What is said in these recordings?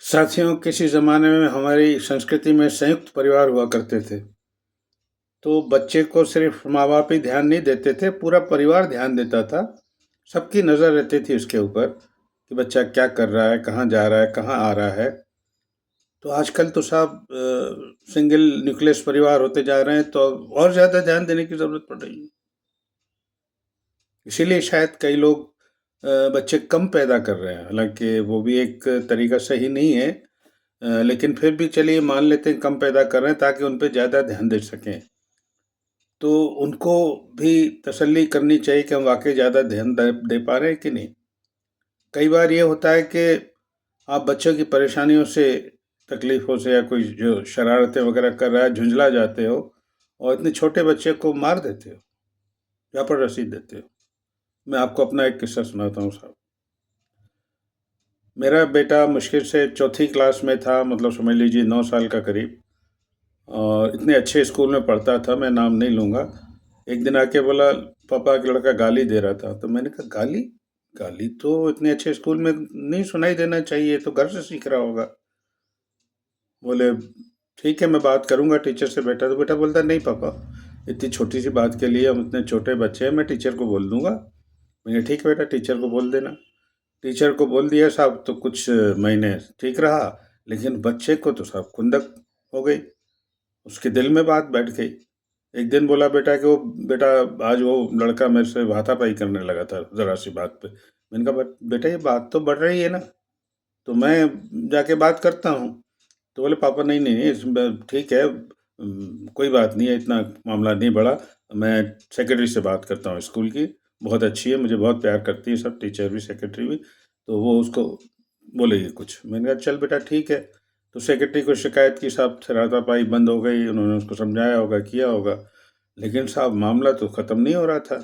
साथियों, किसी ज़माने में हमारी संस्कृति में संयुक्त परिवार हुआ करते थे। तो बच्चे को सिर्फ़ माँ-बाप ही ध्यान नहीं देते थे, पूरा परिवार ध्यान देता था। सबकी नज़र रहती थी उसके ऊपर कि बच्चा क्या कर रहा है, कहाँ जा रहा है, कहाँ आ रहा है। तो आजकल तो साहब सिंगल न्यूक्लियस परिवार होते जा रहे हैं, तो और ज़्यादा ध्यान देने की ज़रूरत पड़ रही है। इसीलिए शायद कई लोग बच्चे कम पैदा कर रहे हैं। हालाँकि वो भी एक तरीका सही नहीं है। लेकिन फिर भी चलिए मान लेते हैं कम पैदा कर रहे हैं ताकि उन पे ज़्यादा ध्यान दे सकें। तो उनको भी तसल्ली करनी चाहिए कि हम वाक़ई ज़्यादा ध्यान दे पा रहे हैं कि नहीं। कई बार ये होता है कि आप बच्चों की परेशानियों से, तकलीफ़ों से या कोई जो शरारतें वग़ैरह कर रहा है, झुँझला जाते हो और इतने छोटे बच्चे को मार देते हो या पर रसीद देते हो। मैं आपको अपना एक किस्सा सुनाता हूँ साहब। मेरा बेटा मुश्किल से चौथी क्लास में था, मतलब समझ लीजिए 9 साल का करीब। और इतने अच्छे स्कूल में पढ़ता था, मैं नाम नहीं लूँगा। एक दिन आके बोला, पापा एक लड़का गाली दे रहा था। तो मैंने कहा गाली? गाली तो इतने अच्छे स्कूल में नहीं सुनाई देना चाहिए, तो घर से सीख रहा होगा। बोले ठीक है, मैं बात करूँगा टीचर से बेटा। तो बेटा बोलता नहीं पापा, इतनी छोटी सी बात के लिए हम इतने छोटे बच्चे हैं, मैं टीचर को बोल दूँगा। मैंने ठीक है बेटा, टीचर को बोल देना। टीचर को बोल दिया साहब, तो कुछ महीने ठीक रहा, लेकिन बच्चे को तो साहब खुंदक हो गई। उसके दिल में बात बैठ गई। एक दिन बोला बेटा कि वो बेटा आज वो लड़का मेरे से हाथापाई करने लगा था ज़रा सी बात पे। मैंने कहा बेटा ये बात तो बढ़ रही है ना, तो मैं जाके बात करता हूँ। तो बोले पापा नहीं, नहीं, नहीं इसमें ठीक है, कोई बात नहीं है, इतना मामला नहीं बढ़ा। मैं सेक्रेटरी से बात करता हूँ स्कूल की, बहुत अच्छी है, मुझे बहुत प्यार करती है सब, टीचर भी, सेक्रेटरी भी, तो वो उसको बोलेगी कुछ। मैंने कहा चल बेटा ठीक है। तो सेक्रेटरी को शिकायत की साहब, फिर हाथापाई बंद हो गई, उन्होंने उसको समझाया होगा, किया होगा। लेकिन साहब मामला तो ख़त्म नहीं हो रहा था।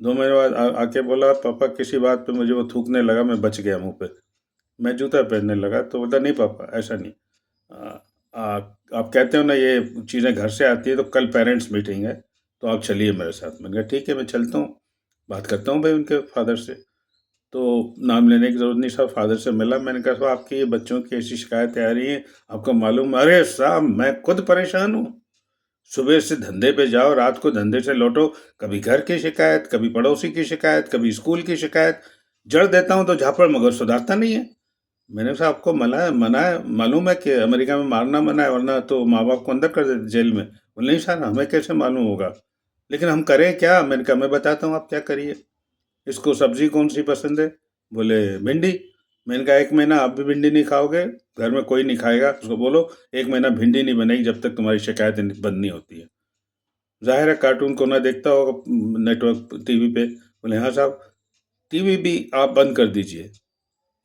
2 महीने बाद आके बोला पापा किसी बात पे मुझे वो थूकने लगा, मैं बच गया मुँह पे। मैं जूता पहनने लगा, तो बोलता नहीं पापा ऐसा नहीं। अ, आप कहते हो ना ये चीज़ें घर से आती है, तो कल पेरेंट्स मीटिंग है, तो आप चलिए मेरे साथ। मैंने कहा ठीक है मैं चलता हूँ, बात करता हूँ भाई उनके फ़ादर से। तो नाम लेने की ज़रूरत नहीं साहब, फ़ादर से मिला। मैंने कहा साहब आपकी ये बच्चों की ऐसी शिकायतें आ रही हैं, आपको मालूम? अरे साहब मैं खुद परेशान हूँ। सुबह से धंधे पे जाओ, रात को धंधे से लौटो, कभी घर की शिकायत, कभी पड़ोसी की शिकायत, कभी स्कूल की शिकायत। जड़ देता हूँ तो झापड़ मगर सुधारता नहीं है। मैंने कहा आपको मना है, मालूम है कि अमेरिका में मारना मना है, वरना तो माँ बाप को अंदर कर देते जेल में। बोले नहीं सर हमें कैसे मालूम होगा, लेकिन हम करें क्या? मैंने कहा मैं बताता हूँ आप क्या करिए। इसको सब्जी कौन सी पसंद है? बोले भिंडी। मैंने कहा 1 महीना आप भी भिंडी नहीं खाओगे, घर में कोई नहीं खाएगा। उसको बोलो 1 महीना भिंडी नहीं बनेगी जब तक तुम्हारी शिकायतें बंद नहीं होती है। ज़ाहिर है कार्टून को ना देखता होगा नेटवर्क टीवी पे। बोले हाँ साहब, टीवी भी आप बंद कर दीजिए,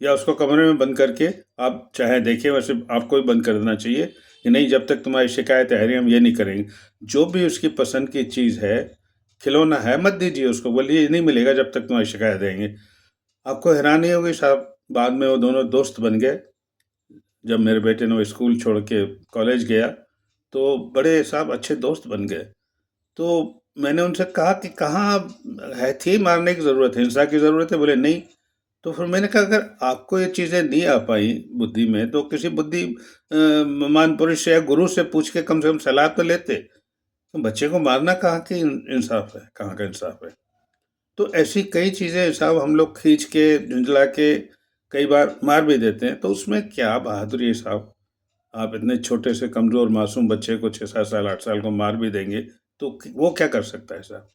या उसको कमरे में बंद करके आप चाहे देखिए, वैसे आपको भी बंद कर देना चाहिए कि नहीं जब तक तुम्हारी शिकायत है हम ये नहीं करेंगे। जो भी उसकी पसंद की चीज़ है, खिलौना है, मत दीजिए उसको, बोलिए ये नहीं मिलेगा जब तक तुम्हारी शिकायत देंगे। आपको हैरानी होगी साहब, बाद में वो दोनों दोस्त बन गए। जब मेरे बेटे ने वो स्कूल छोड़ के कॉलेज गया, तो बड़े साहब अच्छे दोस्त बन गए। तो मैंने उनसे कहा कि कहाँ है, थी मारने की ज़रूरत है, हिंसा की ज़रूरत है? बोले नहीं। तो फिर मैंने कहा अगर आपको ये चीज़ें नहीं आ पाई बुद्धि में, तो किसी मान पुरुष से या गुरु से पूछ के कम से कम सलाह तो लेते। तो बच्चे को मारना कहाँ की इंसाफ है, कहाँ का इंसाफ है? तो ऐसी कई चीज़ें साहब हम लोग खींच के, झुँझला के कई बार मार भी देते हैं, तो उसमें क्या बहादुरी है साहब? आप इतने छोटे से कमज़ोर मासूम बच्चे को 6-7 साल, 8 साल को मार भी देंगे, तो वो क्या कर सकता है साहब?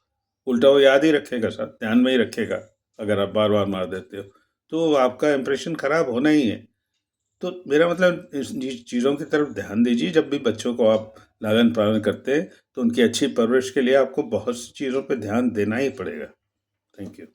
उल्टा वो याद ही रखेगा साहब, ध्यान में ही रखेगा, अगर आप बार-बार मार देते हो। तो आपका इंप्रेशन खराब होना ही है। तो मेरा मतलब इस चीज़ों की तरफ ध्यान दीजिए, जब भी बच्चों को आप लालन-पालन करते हैं, तो उनकी अच्छी परवरिश के लिए आपको बहुत सी चीज़ों पे ध्यान देना ही पड़ेगा। Thank you.